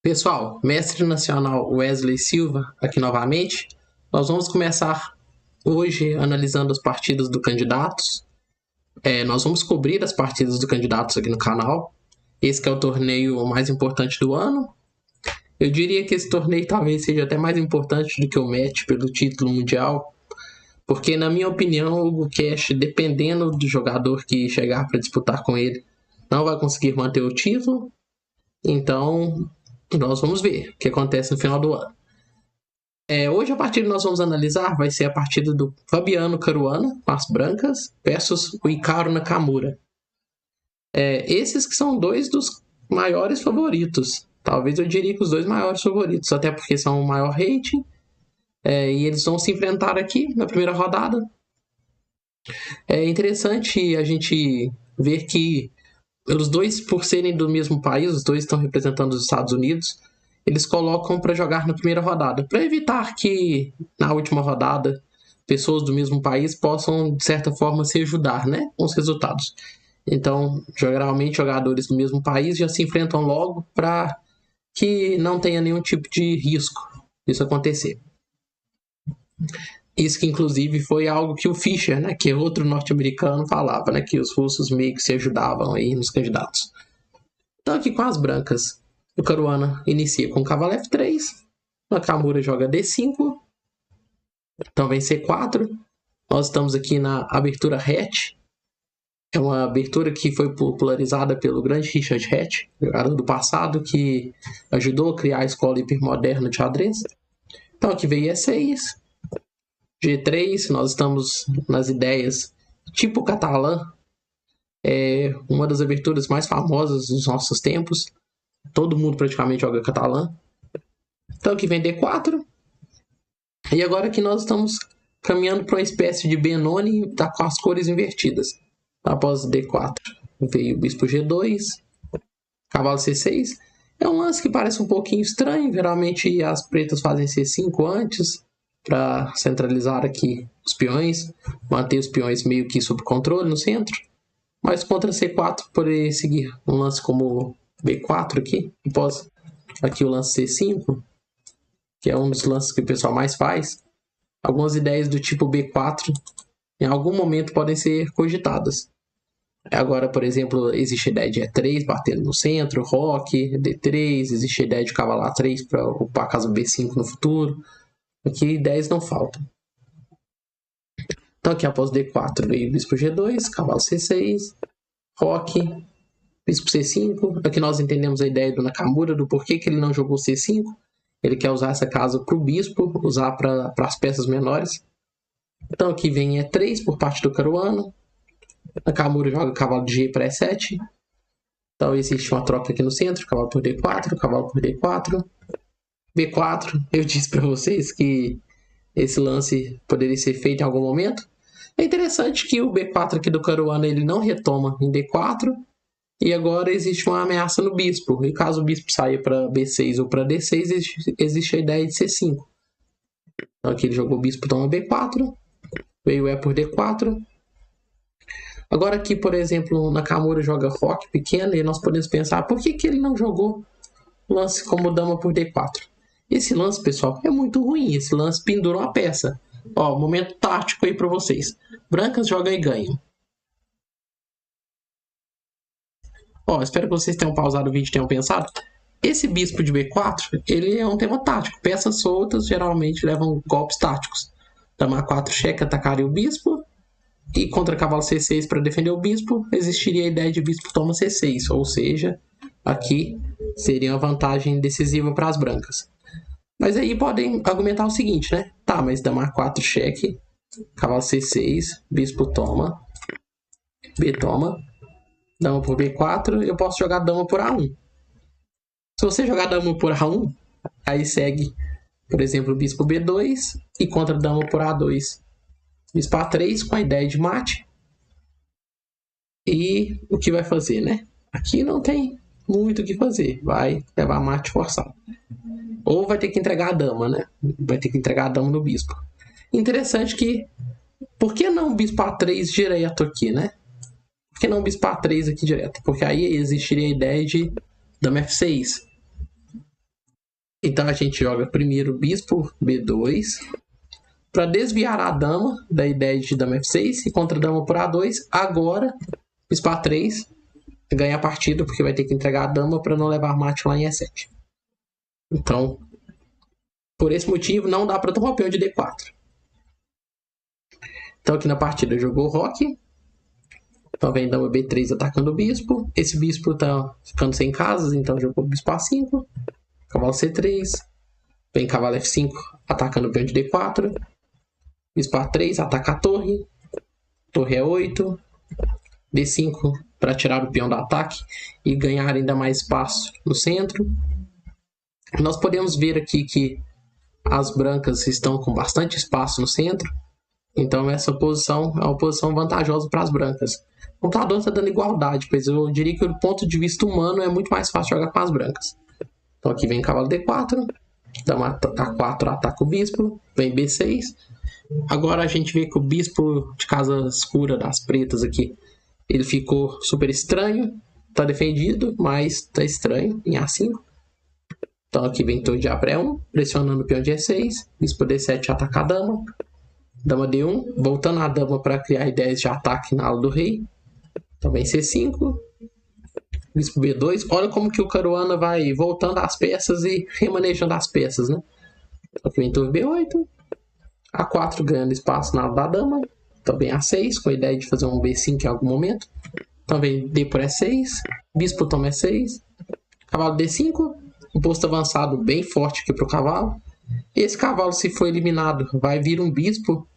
Pessoal, mestre nacional Wesley Silva aqui novamente. Nós vamos começar hoje analisando as partidas do candidatos. Nós vamos cobrir as partidas do candidatos aqui no canal. Esse que é o torneio mais importante do ano. Eu diria que esse torneio talvez seja até mais importante do que o match pelo título mundial, porque na minha opinião o Hugo Cash, dependendo do jogador que chegar para disputar com ele, não vai conseguir manter o título. Então nós vamos ver o que acontece no final do ano. Hoje a partida que nós vamos analisar vai ser a partida do Fabiano Caruana, com as brancas, versus o Hikaru Nakamura. Esses que são dois dos maiores favoritos. Talvez eu diria que os dois maiores favoritos, até porque são o maior rating. E eles vão se enfrentar aqui na primeira rodada. É interessante a gente ver que, pelos dois, por serem do mesmo país, os dois estão representando os Estados Unidos, eles colocam para jogar na primeira rodada, para evitar que na última rodada pessoas do mesmo país possam, de certa forma, se ajudar, né, com os resultados. Então, geralmente, jogadores do mesmo país já se enfrentam logo para que não tenha nenhum tipo de risco disso acontecer. Isso que, inclusive, foi algo que o Fischer, né, que é outro norte-americano, falava, né, que os russos meio que se ajudavam aí nos candidatos. Então, aqui com as brancas, o Caruana inicia com cavalo F3, Nakamura joga D5, então vem C4. Nós estamos aqui na abertura Hatch. É uma abertura que foi popularizada pelo grande Richard Hatch, jogador do passado, que ajudou a criar a escola hipermoderna de xadrez. Então aqui veio E6, G3, nós estamos nas ideias tipo catalã, uma das aberturas mais famosas dos nossos tempos. Todo mundo praticamente joga catalã. Então aqui vem D4. E agora que nós estamos caminhando para uma espécie de Benoni com as cores invertidas. Após D4 veio o bispo G2, cavalo C6. É um lance que parece um pouquinho estranho. Geralmente as pretas fazem C5 antes para centralizar aqui os peões, manter os peões meio que sob controle no centro. Mas contra C4 poderia seguir um lance como B4 aqui. Após aqui o lance C5, que é um dos lances que o pessoal mais faz. Algumas ideias do tipo B4 em algum momento podem ser cogitadas. Agora, por exemplo, existe a ideia de E3 batendo no centro, roque, D3, existe a ideia de cavalo A3 para ocupar a casa B5 no futuro. Aqui ideias não faltam. Então aqui após D4 veio bispo G2, cavalo C6, roque, bispo C5. Aqui nós entendemos a ideia do Nakamura, do porquê que ele não jogou C5. Ele quer usar essa casa para o bispo, usar para as peças menores. Então aqui vem E3 por parte do Caruana. Nakamura joga cavalo de G para E7. Então existe uma troca aqui no centro, cavalo por D4, cavalo por D4. B4, eu disse para vocês que esse lance poderia ser feito em algum momento. É interessante que o B4 aqui do Caruana ele não retoma em D4. E agora existe uma ameaça no bispo. E caso o bispo saia para B6 ou para D6, existe a ideia de C5. Então aqui ele jogou o bispo, toma B4. Veio E por D4. Agora aqui, por exemplo, o Nakamura joga roque pequeno. E nós podemos pensar, por que ele não jogou lance como dama por D4? Esse lance, pessoal, é muito ruim. Esse lance pendura uma peça. Ó, momento tático aí para vocês. Brancas jogam e ganham. Espero que vocês tenham pausado o vídeo e tenham pensado. Esse bispo de B4, ele é um tema tático. Peças soltas geralmente levam golpes táticos. Dama A4 checa atacaria o bispo. E contra cavalo C6 para defender o bispo, existiria a ideia de bispo toma C6. Ou seja, aqui seria uma vantagem decisiva para as brancas. Mas aí podem argumentar o seguinte, né? Tá, mas dama A4 cheque, cavalo C6, bispo toma, B toma. Dama por B4, eu posso jogar dama por A1. Se você jogar dama por A1, aí segue, por exemplo, bispo B2 e contra dama por A2. Bispo A3 com a ideia de mate. E o que vai fazer, né? Aqui não tem muito o que fazer. Vai levar mate forçado. Ou vai ter que entregar a dama, né? Vai ter que entregar a dama no bispo. Interessante que... Por que não bispo A3 direto aqui, né? Por que não bispo A3 aqui direto? Porque aí existiria a ideia de dama F6. Então a gente joga primeiro bispo B2 para desviar a dama da ideia de dama F6 e contra dama por A2. Agora, bispo A3 ganha a partida porque vai ter que entregar a dama para não levar mate lá em E7. Então, por esse motivo, não dá para tomar o peão de D4. Então aqui na partida jogou o roque. Então vem dama B3 atacando o bispo. Esse bispo tá ficando sem casas, então jogou o bispo A5. Cavalo C3. Vem cavalo F5 atacando o peão de D4. Bispo A3 ataca a torre. Torre E8. D5 para tirar o peão do ataque e ganhar ainda mais espaço no centro. Nós podemos ver aqui que as brancas estão com bastante espaço no centro. Então essa posição é uma posição vantajosa para as brancas. O computador está dando igualdade, pois eu diria que do ponto de vista humano é muito mais fácil jogar com as brancas. Então aqui vem cavalo D4, dama A4 ataca o bispo, vem B6. Agora a gente vê que o bispo de casa escura das pretas aqui, ele ficou super estranho, está defendido, mas está estranho em A5. Então aqui vem torre de A1, pressionando o peão de E6, bispo D7 ataca a dama. Dama D1, voltando a dama para criar ideias de ataque na ala do rei. Também C5. Bispo B2. Olha como que o Caruana vai voltando as peças e remanejando as peças, né? Aqui vem torre B8. A4 ganhando espaço na ala da dama. Também A6, com a ideia de fazer um B5 em algum momento. Também D por E6. Bispo toma E6. Cavalo D5. Um posto avançado bem forte aqui para o cavalo. Esse cavalo, se for eliminado, vai vir um bispo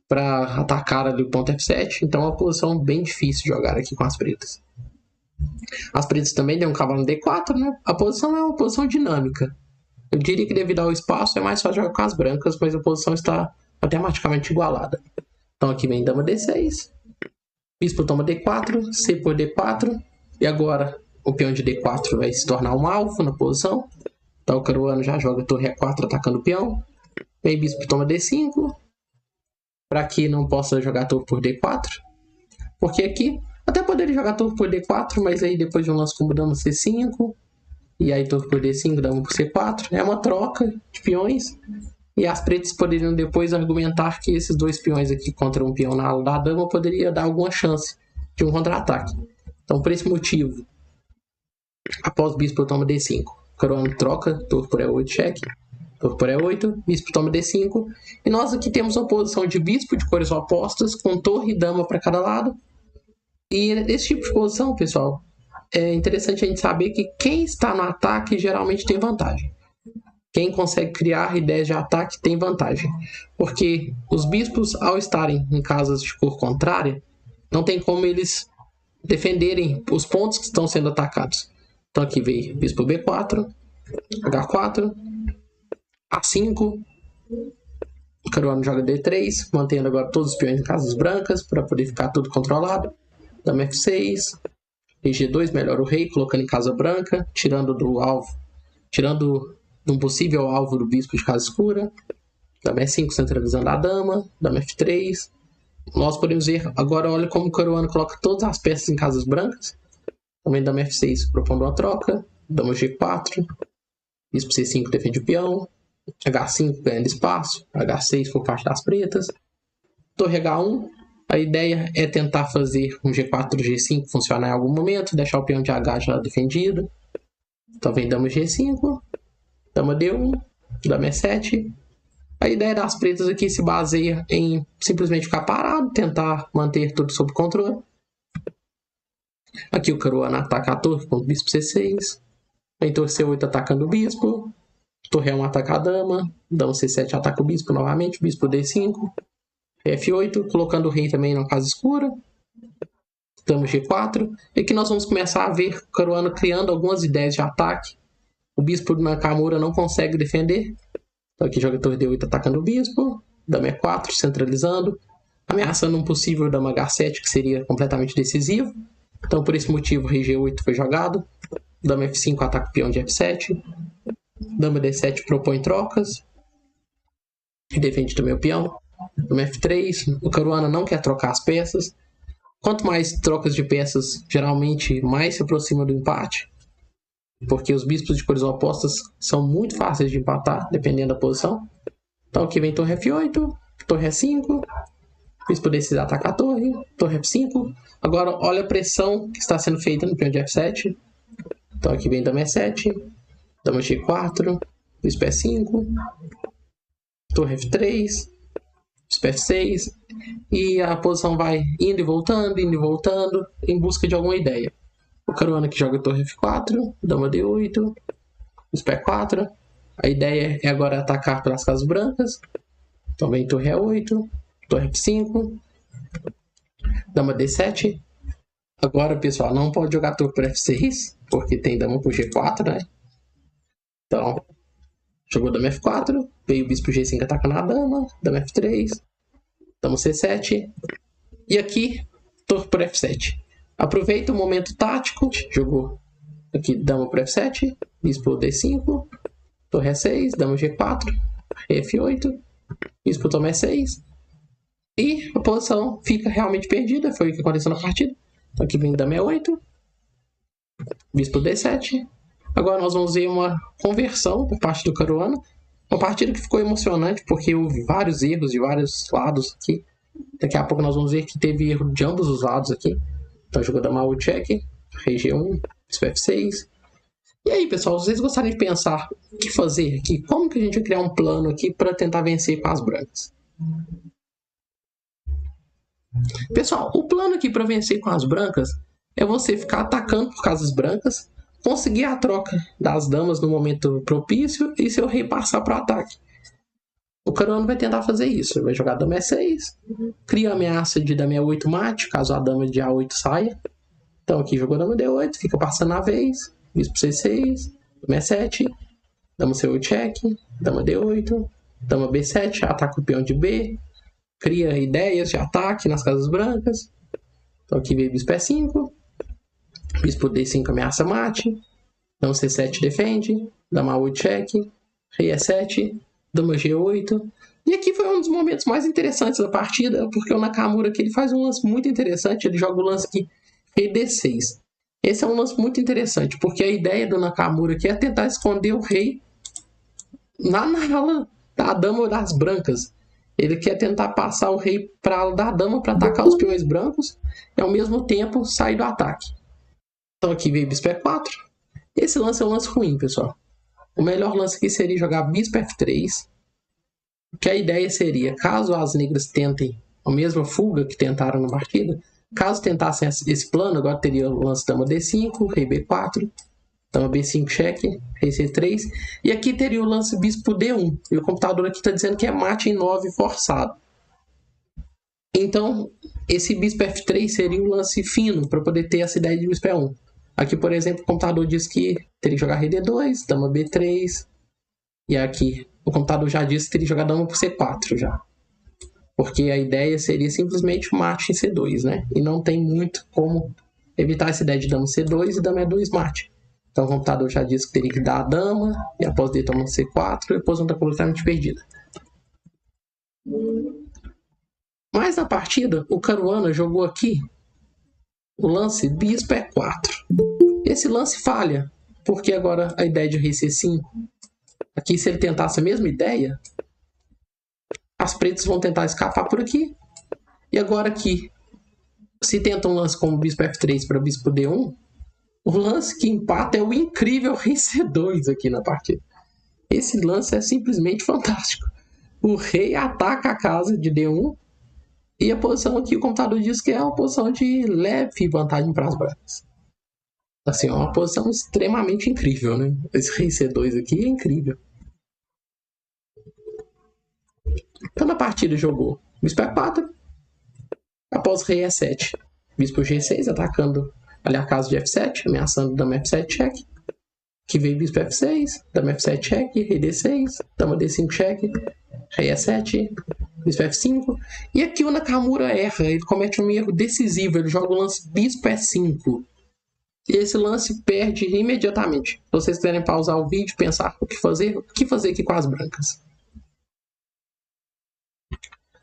para atacar ali o ponto F7, então é uma posição bem difícil de jogar aqui com as pretas. As pretas também dão um cavalo no D4, né? A posição é uma posição dinâmica. Eu diria que devido ao espaço é mais fácil jogar com as brancas, mas a posição está matematicamente igualada. Então aqui vem dama D6, bispo toma D4, C por D4, e agora o peão de D4 vai se tornar um alvo na posição. Então o Caruana já joga torre E4 atacando o peão, vem bispo toma D5, para que não possa jogar torre por D4. Porque aqui até poderia jogar torre por D4, mas aí depois de um lance como dama C5, e aí torre por D5, dama por C4, é uma troca de peões. E as pretas poderiam depois argumentar que esses dois peões aqui contra um peão na ala da dama poderia dar alguma chance de um contra-ataque. Então por esse motivo, após o bispo toma D5, Caruana troca, torre por E8, cheque. Torre por E8, bispo toma D5. E nós aqui temos uma posição de bispo de cores opostas, com torre e dama para cada lado. E esse tipo de posição, pessoal, é interessante a gente saber que quem está no ataque geralmente tem vantagem. Quem consegue criar ideias de ataque tem vantagem. Porque os bispos, ao estarem em casas de cor contrária, não tem como eles defenderem os pontos que estão sendo atacados. Então aqui veio bispo B4, H4, A5, o Caruana joga D3, mantendo agora todos os peões em casas brancas para poder ficar tudo controlado. Dama F6, G2 melhora o rei, colocando em casa branca, tirando do alvo, tirando de um possível alvo do bispo de casa escura. Dama E5 centralizando a dama, dama F3. Nós podemos ver agora, olha como o Caruana coloca todas as peças em casas brancas. Também dama F6 propondo uma troca, dama G4, bispo C5 defende o peão. H5 ganhando espaço, H6 por parte das pretas, torre H1, a ideia é tentar fazer um G4, G5 funcionar em algum momento, deixar o peão de H já defendido. Então vem dama G5, dama D1, dama E7. A ideia das pretas aqui se baseia em simplesmente ficar parado, tentar manter tudo sob controle. Aqui o Caruana ataca a torre com o bispo C6, vem torre C8 atacando o bispo. Torre E1 ataca a dama, dama C7 ataca o bispo novamente, bispo D5, F8, colocando o rei também na casa escura, dama G4, e aqui nós vamos começar a ver o Caruana criando algumas ideias de ataque. O bispo do Nakamura não consegue defender, então aqui joga torre D8 atacando o bispo, dama E4 centralizando, ameaçando um possível dama H7 que seria completamente decisivo. Então por esse motivo o rei G8 foi jogado, dama F5 ataca o peão de F7, dama D7 propõe trocas e defende também o peão. Dama F3, o Caruana não quer trocar as peças. Quanto mais trocas de peças, geralmente mais se aproxima do empate. porque os bispos de cores opostas são muito fáceis de empatar, dependendo da posição. Então aqui vem torre F8, torre E5, bispo D6 ataca a torre F5. Agora olha a pressão que está sendo feita no peão de F7. Então aqui vem dama E7, dama G4, bispo E5, torre F3, bispo F6, e a posição vai indo e voltando, em busca de alguma ideia. O Caruana que joga torre F4, dama D8, bispo E4. A ideia é agora atacar pelas casas brancas. Então vem torre E8, torre F5, dama D7. Agora, pessoal, não pode jogar torre por F6, porque tem dama por G4, né? Então, jogou dama F4, veio o bispo G5 atacando a dama F3, dama C7, e aqui, torre por F7. Aproveita o momento tático, jogou aqui dama por F7, bispo D5, torre E6, dama G4, F8, bispo toma E6, e a posição fica realmente perdida, foi o que aconteceu na partida. Então aqui vem dama E8, bispo D7. Agora nós vamos ver uma conversão por parte do Caruana. Uma partida que ficou emocionante, porque houve vários erros de vários lados aqui. Daqui a pouco nós vamos ver que teve erro de ambos os lados aqui. Então jogou dama A8 check, rei G1, bispo F6. E aí, pessoal, vocês gostariam de pensar o que fazer aqui? Como que a gente vai criar um plano aqui para tentar vencer com as brancas? Pessoal, o plano aqui para vencer com as brancas é você ficar atacando por casas brancas, conseguir a troca das damas no momento propício e seu rei passar para o ataque. O Caruana vai tentar fazer isso. Ele vai jogar dama E6, cria a ameaça de dama E8 mate, caso a dama de A8 saia. Então aqui jogou dama D8, fica passando a vez, bispo C6, dama E7, dama C8 check, dama D8, dama B7, ataca o peão de B, cria ideias de ataque nas casas brancas. Então aqui veio bispo E5, bispo D5 ameaça mate, dama C7 defende, dama A8 check, rei E7, dama G8. E aqui foi um dos momentos mais interessantes da partida, porque o Nakamura aqui ele faz um lance muito interessante, ele joga o lance aqui, rei D6. Esse é um lance muito interessante, porque a ideia do Nakamura aqui é tentar esconder o rei na ala da dama das brancas. Ele quer tentar passar o rei para a ala da dama para atacar os peões brancos e ao mesmo tempo sair do ataque. Então aqui veio bispo E4. Esse lance é um lance ruim, pessoal. O melhor lance aqui seria jogar bispo F3, que a ideia seria, caso as negras tentem a mesma fuga que tentaram na partida, caso tentassem esse plano, agora teria o lance dama D5, rei B4, dama B5 check, rei C3, e aqui teria o lance bispo D1, e o computador aqui está dizendo que é mate em 9 forçado. Então, esse bispo F3 seria um lance fino para poder ter essa ideia de bispo E1. Aqui, por exemplo, o computador diz que teria que jogar rei D2, dama B3, e aqui o computador já disse que teria que jogar dama por C4 já. Porque a ideia seria simplesmente mate em C2, né? E não tem muito como evitar essa ideia de dama C2 e dama E2 mate. Então o computador já disse que teria que dar a dama, e após ele toma C4, e a posição está completamente perdida. Mas na partida, o Caruana jogou aqui o lance bispo E4. Esse lance falha, porque agora a ideia de rei C5, aqui se ele tentasse a mesma ideia, as pretas vão tentar escapar por aqui. E agora aqui, se tenta um lance como bispo F3 para bispo D1, o lance que empata é o incrível rei C2 aqui na partida. Esse lance é simplesmente fantástico. O rei ataca a casa de D1 e a posição aqui o computador diz que é uma posição de leve vantagem para as brancas. Assim, é uma posição extremamente incrível, né? Esse rei C2 aqui é incrível. Então na partida jogou bispo E4, após rei E7, bispo G6 atacando ali a casa de F7, ameaçando dama F7 check, que veio bispo F6, dama F7 check, rei D6, dama D5 check, rei E7, bispo F5, e aqui o Nakamura erra, ele comete um erro decisivo, ele joga o lance bispo E5, e esse lance perde imediatamente. Se vocês quiserem pausar o vídeo, pensar o que fazer aqui com as brancas.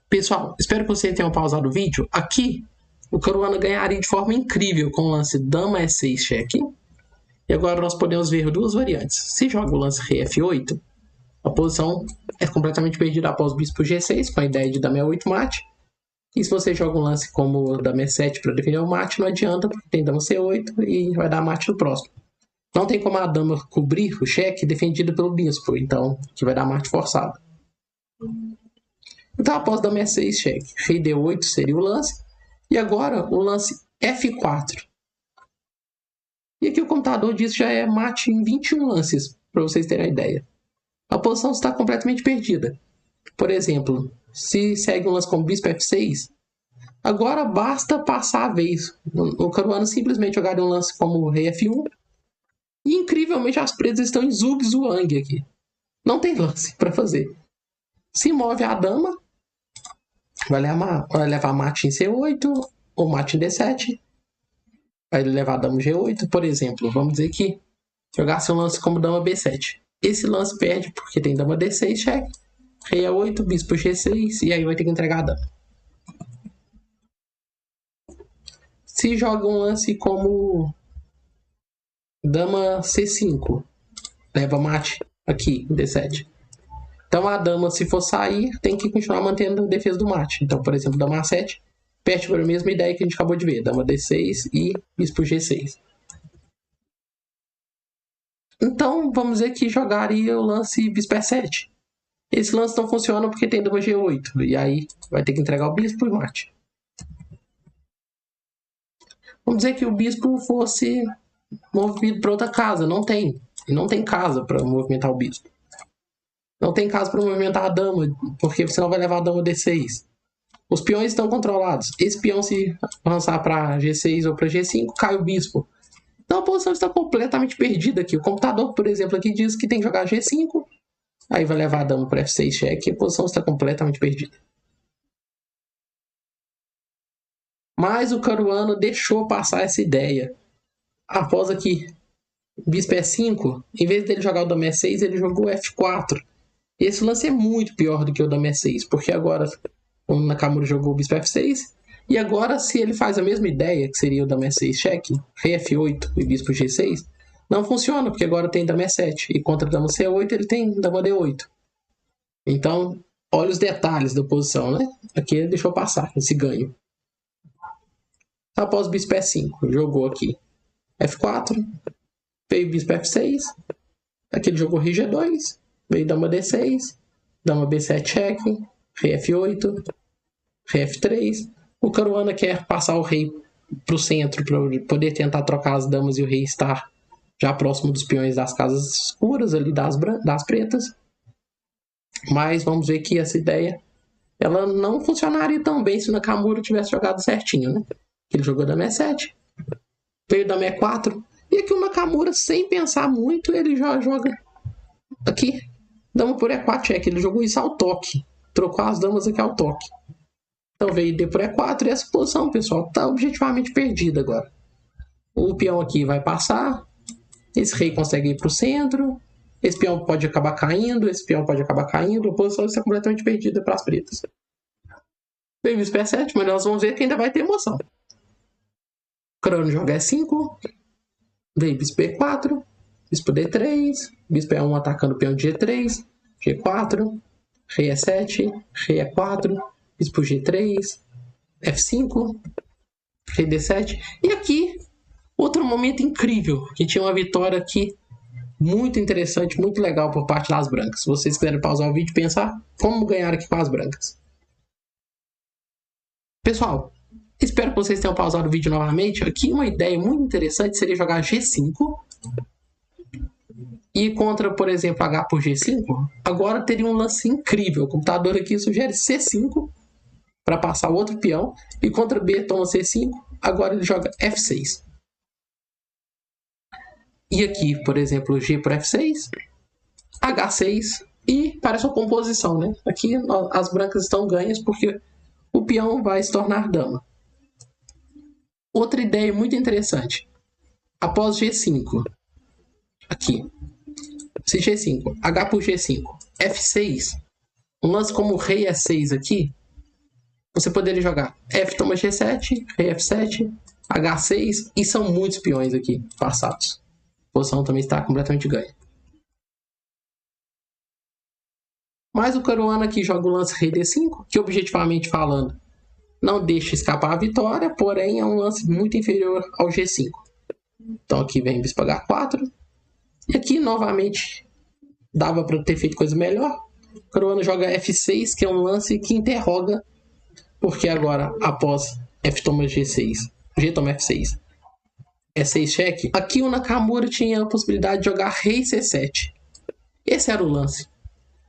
Pessoal, espero que vocês tenham pausado o vídeo. Aqui, o Caruana ganharia de forma incrível com o lance dama E6 check, E agora nós podemos ver duas variantes. Se joga o lance rei F8, a posição é completamente perdida após o bispo G6, com a ideia de dama E8 mate. E se você joga um lance como dama E7 para defender o mate, não adianta, porque tem dama C8 e vai dar mate no próximo. Não tem como a dama cobrir o cheque defendido pelo bispo, então que vai dar mate forçado. Então após dama E6 cheque, rei D8 seria o lance. E agora o lance F4. E aqui o computador diz que já é mate em 21 lances, para vocês terem a ideia. A posição está completamente perdida. Por exemplo, se segue um lance como bispo F6, agora basta passar a vez. O Caruana simplesmente jogaria um lance como rei F1. E incrivelmente as pretas estão em zug-zang aqui. Não tem lance para fazer. Se move a dama, vai levar mate em C8 ou mate em D7. Vai levar dama em G8, por exemplo. Vamos dizer que jogasse um lance como dama B7. Esse lance perde porque tem dama D6 cheque, rei A8, bispo G6 e aí vai ter que entregar a dama. Se joga um lance como dama C5, leva mate aqui em D7. Então a dama, se for sair, tem que continuar mantendo a defesa do mate. Então, por exemplo, dama A7 perde para a mesma ideia que a gente acabou de ver, dama D6 e bispo G6. Então, vamos dizer que jogaria o lance bispo E7. Esse lance não funciona porque tem dama G8. E aí vai ter que entregar o bispo e mate. Vamos dizer que o bispo fosse movido para outra casa. Não tem. E não tem casa para movimentar o bispo. Não tem casa para movimentar a dama, porque senão vai levar a dama D6. Os peões estão controlados. Esse peão, se avançar para G6 ou para G5, cai o bispo. Então a posição está completamente perdida aqui. O computador, por exemplo, aqui diz que tem que jogar G5. Aí vai levar a dama para F6 cheque e a posição está completamente perdida. Mas o Caruana deixou passar essa ideia. Após aqui, bispo E5, em vez dele jogar o dama E6, ele jogou F4. E esse lance é muito pior do que o dama E6, porque agora o Nakamura jogou o bispo F6, e agora se ele faz a mesma ideia, que seria o dama E6 cheque, rei F8 e bispo G6, não funciona, porque agora tem dama E7, e contra dama C8 ele tem dama D8. Então, olha os detalhes da posição, né? Aqui ele deixou passar esse ganho. Após o bispo E5, jogou aqui F4, veio bispo F6, aqui ele jogou rei G2, veio dama D6, dama B7 cheque, rei F8, rei F3. O Caruana quer passar o rei para o centro para poder tentar trocar as damas e o rei estar já próximo dos peões das casas escuras, ali das pretas. Mas vamos ver que essa ideia ela não funcionaria tão bem se o Nakamura tivesse jogado certinho, né? Ele jogou dama E7, veio dama E4, e aqui o Nakamura, sem pensar muito, ele já joga aqui dama por E4 cheque. Ele jogou isso ao toque, trocou as damas aqui ao toque. Então veio D por E4 e essa posição, pessoal, está objetivamente perdida agora. O peão aqui vai passar, esse rei consegue ir para o centro, esse peão pode acabar caindo, esse peão pode acabar caindo, a posição está completamente perdida para as pretas. Veio bispo E7, mas nós vamos ver que ainda vai ter emoção. Crânio joga E5, veio bispo E4, bispo D3, bispo E1 atacando o peão de G3, G4, rei E7, rei E4, bispo G3, F5, rei D7. E aqui, outro momento incrível, que tinha uma vitória aqui muito interessante, muito legal por parte das brancas. Se vocês quiserem pausar o vídeo e pensar como ganhar aqui com as brancas. Pessoal, espero que vocês tenham pausado o vídeo novamente. Aqui uma ideia muito interessante seria jogar G5 e contra, por exemplo, H por G5. Agora teria um lance incrível. O computador aqui sugere C5 para passar o outro peão, e contra B toma C5, agora ele joga F6. E aqui, por exemplo, G por F6, H6, e parece uma composição, né? Aqui as brancas estão ganhas porque o peão vai se tornar dama. Outra ideia muito interessante. Após G5, aqui, se G5, H por G5, F6, um lance como rei E6 aqui, você poderia jogar F toma G7, rei F7, H6, e são muitos peões aqui passados. A posição também está completamente ganha. Mas o Caruana aqui joga o lance rei D5, que objetivamente falando não deixa escapar a vitória, porém é um lance muito inferior ao G5. Então aqui vem bispo H4. E aqui novamente dava para ter feito coisa melhor. O Caruana joga F6, que é um lance que interroga, porque agora após F toma G6, G toma F6, E6 cheque. Aqui o Nakamura tinha a possibilidade de jogar rei C7. Esse era o lance.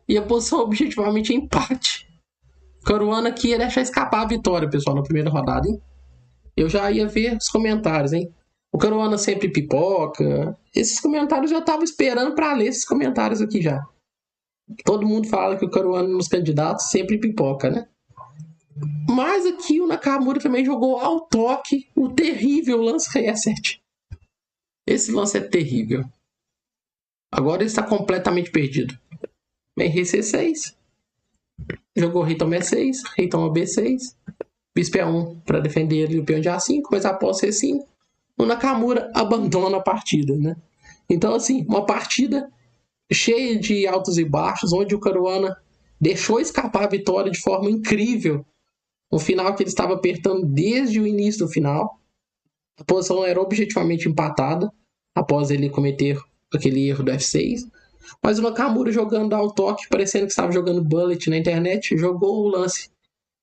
E a posição objetivamente é empate. O Caruana aqui ia deixar escapar a vitória, pessoal, na primeira rodada, hein? Eu já ia ver os comentários, hein? O Caruana sempre pipoca. Esses comentários eu tava esperando para ler esses comentários aqui já. Todo mundo fala que o Caruana nos candidatos sempre pipoca, né? Mas aqui o Nakamura também jogou ao toque o terrível lance rei E7. Esse lance é terrível. Agora ele está completamente perdido. Vem rei C6. Jogou rei toma E6, rei toma B6. Bispo E1 para defender ali o peão de A5, mas após C5, o Nakamura abandona a partida, né? Então, assim, uma partida cheia de altos e baixos, onde o Caruana deixou escapar a vitória de forma incrível. Um final que ele estava apertando desde o início do final. A posição era objetivamente empatada, após ele cometer aquele erro do F6. Mas o Nakamura jogando ao toque, parecendo que estava jogando bullet na internet, jogou o lance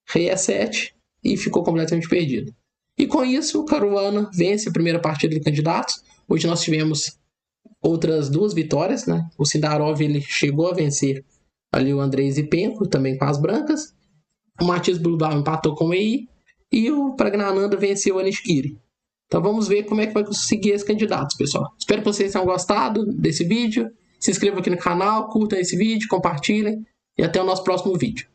rei E7 e ficou completamente perdido. E com isso, o Caruana vence a primeira partida de candidatos. Hoje nós tivemos outras duas vitórias, né? O Sindarov ele chegou a vencer ali o Andrei Zipenko, também com as brancas. O Matias Bludau empatou com o EI e o Pragnananda venceu o Anishkiri. Então vamos ver como é que vai conseguir esses candidatos, pessoal. Espero que vocês tenham gostado desse vídeo. Se inscrevam aqui no canal, curtam esse vídeo, compartilhem e até o nosso próximo vídeo.